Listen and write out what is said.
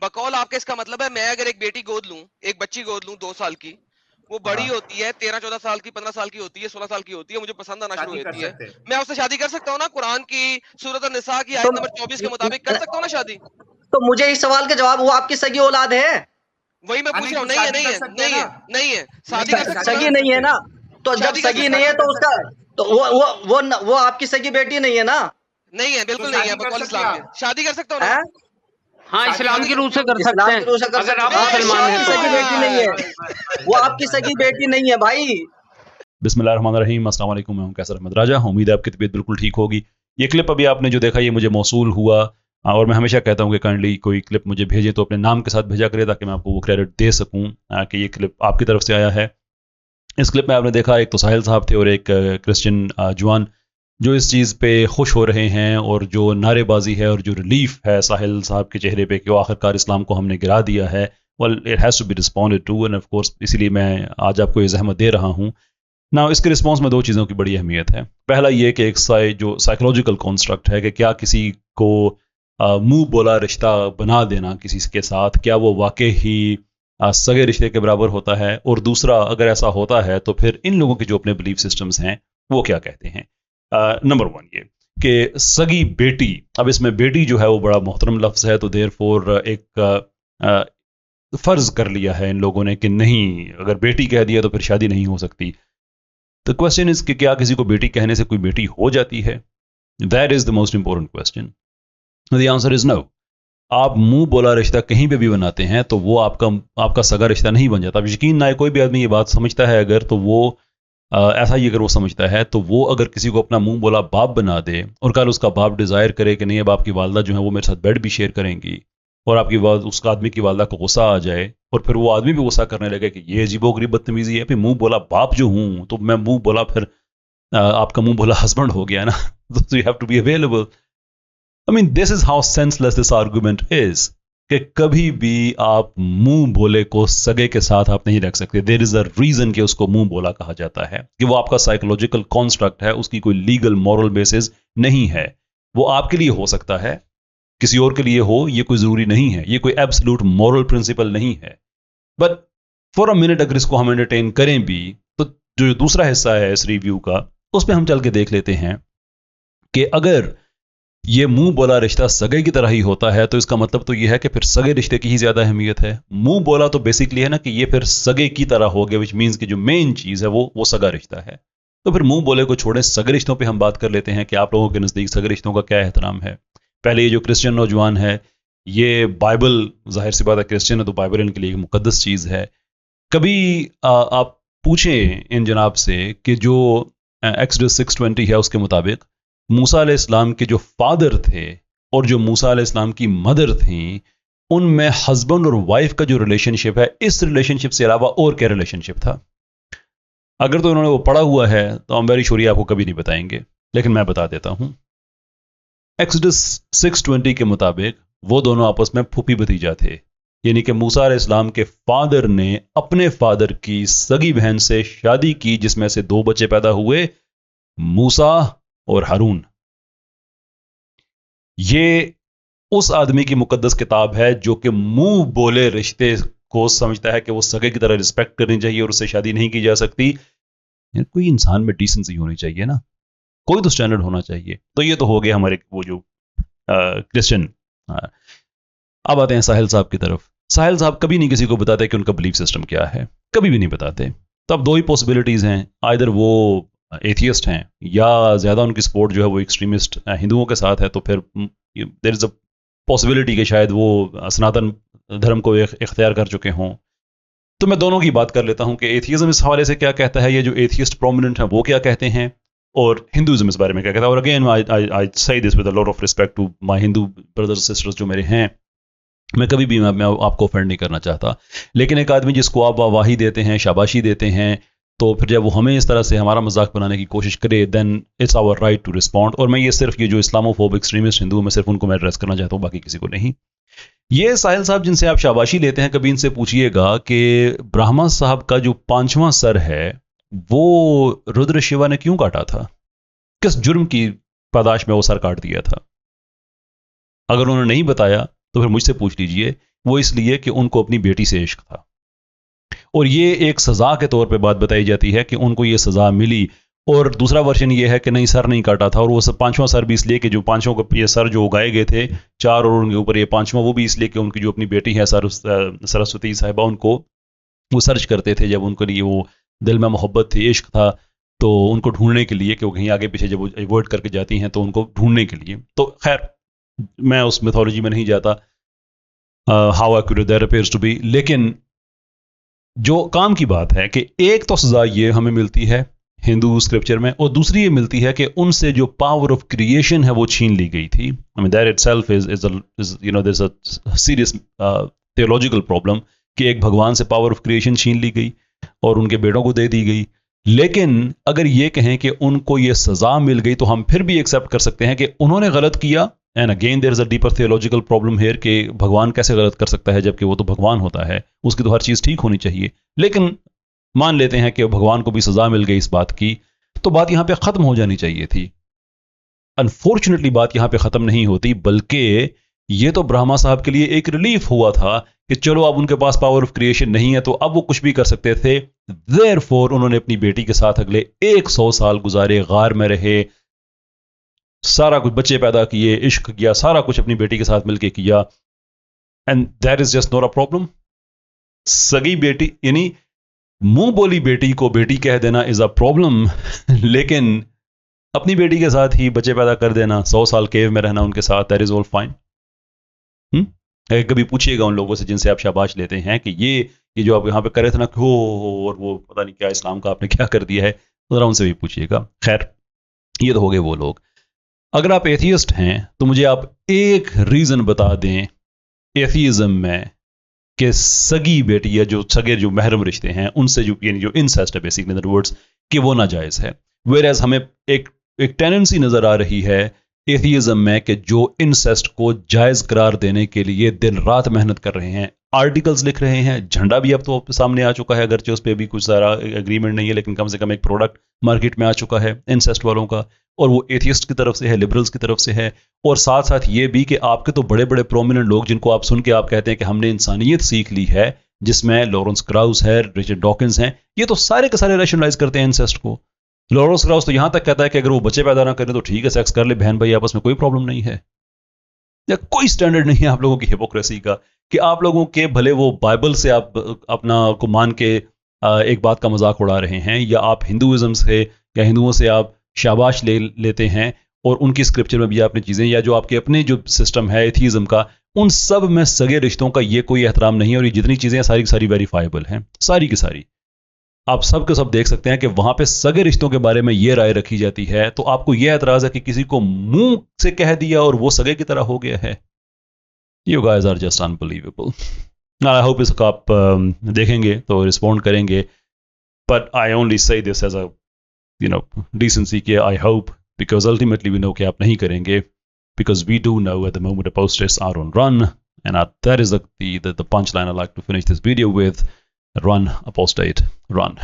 बकौल आपके इसका मतलब है, मैं अगर एक बेटी गोद लूं, एक बच्ची गोद लूं 2 साल की, वो बड़ी हाँ, होती है 13-14 साल की, 15 साल की होती है, 16 साल की होती है, मुझे पसंद आना शुरू शादी कर होती है, सकते हैं। मैं उससे शादी कर सकता हूँ ना? कुरान की सूरत अन-निसा की तो आयत नंबर 24 के मुताबिक कर सकता हूँ ना शादी? तो मुझे इस सवाल का जवाब, वो आपकी सगी औलाद है? वही मैं हाँ, पूछ नहीं रहा तो हूँ। नहीं है, शादी नहीं कर है, सकते हैं नहीं ना। है, नहीं है, नहीं शादी कर कर सकता हूँ शादी ना? सगी कर नहीं है सकते ना? हैं। तो जब शादी कर सगी सकता नहीं हूँ है ना? तो उसका, तो वो आपकी सगी बेटी नहीं है ना? नहीं है, तो बिल्कुल नहीं है, शादी कर बकौल सकते इस्लाम के। आप। शादी कर सकता हूँ ना? हैं? हाँ, शादी इस्लाम कर की रूह सकते से हो। कर सकते इस्लाम की हैं रूह से कर अगर सकते आप हैं। मुसलमान वो हैं आपकी तो। सगी बेटी नहीं है, वो आपकी सगी बेटी नहीं है भाई। बिस्मिल्लाहिर्रहमानिर्रहीम, अस्सलाम वालेकुम। मैं हूं कैसर अहमद राजा। उम्मीद है आपकी तबीयत बिल्कुल ठीक होगी। ये क्लिप अभी आपने जो देखा, ये मुझे मौसूल हुआ, और मैं हमेशा कहता हूं कि काइंडली कोई क्लिप मुझे भेजे तो अपने नाम के साथ भेजा करे, ताकि मैं आपको वो क्रेडिट दे सकूं कि ये क्लिप आपकी तरफ से आया है। इस क्लिप में आपने देखा, एक तो साहिल साहब थे और एक क्रिश्चियन जवान, जो इस चीज़ पे खुश हो रहे हैं, और जो नारेबाजी है और जो रिलीफ है साहिल साहब के चेहरे पे कि वो आखिरकार इस्लाम को हमने गिरा दिया है। Well, it has to be responded to, and of course इसीलिए मैं आज आपको ये जहमत दे रहा हूँ ना। इसके रिस्पॉन्स में दो चीज़ों की बड़ी अहमियत है। पहला ये कि एक जो साइकोलॉजिकल कॉन्स्ट्रक्ट है कि क्या किसी को मुंह बोला रिश्ता बना देना किसी के साथ, क्या वो वाकई ही सगे रिश्ते के बराबर होता है, और दूसरा, अगर ऐसा होता है तो फिर इन लोगों के जो अपने बिलीफ सिस्टम्स हैं वो क्या कहते हैं। नंबर वन ये कि सगी बेटी, अब इसमें बेटी जो है वो बड़ा मोहतरम लफ्ज़ है, तो देयर फोर एक फ़र्ज़ कर लिया है इन लोगों ने कि नहीं, अगर बेटी कह दिया तो फिर शादी नहीं हो सकती। द क्वेश्चन इज कि क्या किसी को बेटी कहने से कोई बेटी हो जाती है? That is the most important question. The answer is no. आप मुंह बोला रिश्ता कहीं पे भी बनाते हैं तो वो आपका आपका सगा रिश्ता नहीं बन जाता। अब यकीन ना, कोई भी आदमी ये बात समझता है अगर, तो वो ऐसा ही अगर वो समझता है, तो वो अगर किसी को अपना मुंह बोला बाप बना दे, और कल उसका बाप डिज़ायर करे कि नहीं, अब आपकी वालदा जो है वो मेरे साथ बेड भी शेयर करेंगी, और आपकी उस आदमी की वालदा को गुस्सा आ जाए, और फिर वो आदमी भी गुस्सा करने लगे कि ये अजीबोगरीब बदतमीजी है, फिर मुंह बोला बाप जो हूँ तो मैं मुंह बोला फिर आपका मुंह बोला हस्बैंड हो गया ना। तो you have to be available. I mean, this is how senseless this argument is, कि कभी भी आप मुंह बोले को सगे के साथ आप नहीं रख सकते। देयर इज अ रीजन कि उसको मुंह बोला कहा जाता है, कि वो आपका साइकोलॉजिकल कॉन्स्ट्रक्ट है, उसकी कोई लीगल मॉरल बेसिस नहीं है। वो आपके लिए हो सकता है, किसी और के लिए हो, ये कोई जरूरी नहीं है, ये कोई एब्सोल्यूट मॉरल प्रिंसिपल नहीं है। बट फॉर अ मिनट अगर इसको हम एंटरटेन करें भी, तो जो दूसरा हिस्सा है इस रिव्यू का, उसमें हम चल के देख लेते हैं कि अगर ये मुंह बोला रिश्ता सगे की तरह ही होता है, तो इसका मतलब तो ये है कि फिर सगे रिश्ते की ही ज्यादा अहमियत है। मुंह बोला तो बेसिकली है ना कि ये फिर सगे की तरह हो गया, विच मीन्स कि जो मेन चीज है वो सगा रिश्ता है। तो फिर मुंह बोले को छोड़े, सगे रिश्तों पे हम बात कर लेते हैं कि आप लोगों के नजदीक सगे रिश्तों का क्या एहतराम है। पहले ये जो क्रिश्चियन नौजवान है, ये बाइबल, जाहिर सी बात है क्रिश्चियन है तो बाइबल इनके लिए एक मुकद्दस चीज है। कभी आप पूछें इन जनाब से कि जो एक्सोडस 6:20 है उसके मुताबिक मूसा अलैहिस्सलाम के जो फादर थे और जो मूसा अलैहिस्सलाम की मदर थी, उनमें हस्बैंड और वाइफ का जो रिलेशनशिप है, इस रिलेशनशिप से अलावा और क्या रिलेशनशिप था? अगर तो उन्होंने वो पढ़ा हुआ है तो हम वेरी श्योर आपको कभी नहीं बताएंगे, लेकिन मैं बता देता हूं। एक्सोडस 6:20 के मुताबिक वो दोनों आपस में फूफी भतीजा थे, यानी कि मूसा अलैहिस्सलाम के फादर ने अपने फादर की सगी बहन से शादी की, जिसमें से 2 बच्चे पैदा हुए, मूसा और हारून। ये उस आदमी की मुकद्दस किताब है जो कि मुंह बोले रिश्ते को समझता है कि वो सगे की तरह रिस्पेक्ट करनी चाहिए और उससे शादी नहीं की जा सकती। कोई इंसान में डिसेंसी होनी चाहिए ना, कोई तो स्टैंडर्ड होना चाहिए। तो ये तो हो गया हमारे वो जो क्रिश्चियन। अब आते हैं साहिल साहब की तरफ। साहिल साहब कभी नहीं किसी को बताते कि उनका बिलीफ सिस्टम क्या है, कभी भी नहीं बताते। तो अब 2 ही पॉसिबिलिटीज हैं, आइदर वो एथियस्ट हैं या ज्यादा उनकी सपोर्ट जो है वो एक्सट्रीमिस्ट हिंदुओं के साथ है, तो फिर देयर इज अ पॉसिबिलिटी कि शायद वो सनातन धर्म को इख्तियार कर चुके हों। तो मैं दोनों की बात कर लेता हूं कि एथियज्म इस हवाले से क्या कहता है, ये जो एथियस्ट प्रोमिनेंट हैं वो क्या कहते हैं, और हिंदुइज्म इस बारे में क्या कहता है। और again I say this with a lot of respect to my Hindu brothers sisters जो मेरे हैं, मैं कभी भी मैं आपको ऑफेंड नहीं करना चाहता, लेकिन एक आदमी जिसको आप वाही देते हैं, शाबाशी देते हैं, तो फिर जब वो हमें इस तरह से हमारा मजाक बनाने की कोशिश करे, then it's our right to respond. और मैं ये सिर्फ ये जो इस्लामोफोब एक्सट्रीमिस्ट हिंदू, मैं सिर्फ उनको मैं एड्रेस करना चाहता हूँ, बाकी किसी को नहीं। ये साहिल साहब जिनसे आप शाबाशी लेते हैं, कभी इनसे पूछिएगा कि ब्राह्मा साहब का जो 5वां सर है वो रुद्र शिवा ने क्यों काटा था, किस जुर्म की पादाश में वो सर काट दिया था। अगर उन्होंने नहीं बताया तो फिर मुझसे पूछ लीजिए वो इसलिए कि उनको अपनी बेटी से इश्क था, और ये एक सज़ा के तौर पे बात बताई जाती है कि उनको ये सज़ा मिली। और दूसरा वर्जन ये है कि नहीं, सर नहीं काटा था, और वो सब पांचवा सर भी इसलिए कि जो पांचों को ये सर जो उगाए गए थे चार और उनके ऊपर ये पांचवा, वो भी इसलिए कि उनकी जो अपनी बेटी है सरस्वती साहिबा, उनको वो सर्च करते थे जब उनको लिए वो दिल में मोहब्बत थी, इश्क था, तो उनको ढूंढने के लिए कि वो कहीं आगे पीछे जब वो अवॉइड करके जाती हैं तो उनको ढूंढने के लिए। तो खैर मैं उस मिथोलॉजी में नहीं जाता, how accurate that appears to be, लेकिन जो काम की बात है कि एक तो सजा ये हमें मिलती है हिंदू स्क्रिप्चर में, और दूसरी ये मिलती है कि उनसे जो पावर ऑफ क्रिएशन है वो छीन ली गई थी। I mean that itself is you know there is a serious theological problem कि एक भगवान से पावर ऑफ क्रिएशन छीन ली गई और उनके बेटों को दे दी गई। लेकिन अगर ये कहें कि उनको ये सजा मिल गई तो हम फिर भी एक्सेप्ट कर सकते हैं कि उन्होंने गलत किया। And again there is a deeper theological problem here कि भगवान कैसे गलत कर सकता है जबकि वो तो भगवान होता है, उसकी तो हर चीज ठीक होनी चाहिए। लेकिन मान लेते हैं कि भगवान को भी सजा मिल गई इस बात की, तो बात यहां पे खत्म हो जानी चाहिए थी। अनफॉर्चुनेटली बात यहां पे खत्म नहीं होती, बल्कि ये तो ब्रह्मा साहब के लिए एक रिलीफ हुआ था कि चलो अब उनके पास पावर ऑफ क्रिएशन नहीं है तो अब वो कुछ भी कर सकते थे। देयरफॉर उन्होंने अपनी बेटी के साथ अगले 100 साल गुजारे, गार में रहे, सारा कुछ बच्चे पैदा किए, इश्क किया, सारा कुछ अपनी बेटी के साथ मिलकर किया। And that is just not a problem. सगी बेटी यानी मुंह बोली बेटी को बेटी कह देना इज अ प्रॉब्लम, लेकिन अपनी बेटी के साथ ही बच्चे पैदा कर देना, 100 साल केव में रहना उनके साथ, दैट इज ऑल फाइन। कभी पूछिएगा उन लोगों से जिनसे आप शाबाश लेते हैं कि ये जो आप यहाँ पे करे थे ना, क्यों, और वो पता नहीं क्या इस्लाम का आपने क्या कर दिया है, जरा उनसे भी पूछिएगा। खैर ये तो हो गए वो लोग। अगर आप एथियस्ट हैं तो मुझे आप एक रीजन बता दें एथियज्म में कि सगी बेटी या जो सगे जो महरम रिश्ते हैं उनसे जो यानी जो इंसेस्ट है बेसिकली, इन अदर वर्ड्स, कि वो नाजायज है। वेयरएज हमें एक टेंडेंसी नजर आ रही है एथियज्म में कि जो इंसेस्ट को जायज करार देने के लिए दिन रात मेहनत कर रहे हैं, आर्टिकल्स लिख रहे हैं, झंडा भी अब तो सामने आ चुका है, अगरचे उस पर भी कुछ सारा एग्रीमेंट नहीं है, लेकिन कम से कम एक प्रोडक्ट मार्केट में आ चुका है इंसेस्ट वालों का, और वो एथियस्ट की तरफ से है, लिबरल्स की तरफ से है। और साथ साथ ये भी कि आपके तो बड़े बड़े प्रोमिनेंट लोग जिनको आप सुन के आप कहते हैं कि हमने इंसानियत सीख ली है, जिसमें लॉरेंस क्राउस है, रिचर्ड डॉकिंस हैं, ये तो सारे के सारे रैशनलाइज करते हैं इंसेस्ट को। लॉरेंस क्राउस तो यहां तक कहता है कि अगर वो बच्चे पैदा ना करें तो ठीक है, सेक्स कर ले बहन भाई आपस में, कोई प्रॉब्लम नहीं है। या कोई स्टैंडर्ड नहीं है आप लोगों की हिपोक्रेसी का कि आप लोगों के भले वो बाइबल से आप अपना को मान के एक बात का मजाक उड़ा रहे हैं, या आप हिंदुइज्म से या हिंदुओं से आप शाबाश लेते हैं और उनकी स्क्रिप्चर में भी आपने चीज़ें, या जो आपके अपने जो सिस्टम है एथियज्म का, उन सब में सगे रिश्तों का ये कोई एहतराम नहीं है। और ये जितनी चीज़ें सारी की सारी वेरीफाइबल हैं, सारी की सारी आप सब के सब देख सकते हैं कि वहां पे सगे रिश्तों के बारे में ये राय रखी जाती है। तो आपको यह एतराज है कि किसी को मुंह से कह दिया और वो सगे की तरह हो गया है। You guys are just unbelievable. I hope इसको आप देखेंगे तो रिस्पॉन्ड करेंगे, but I only say this as a decency कि I hope, because ultimately we know कि आप नहीं करेंगे, because we do know at the moment apostolates are on run, and that is the punchline I'd like to finish this video with. Run, apostate, run.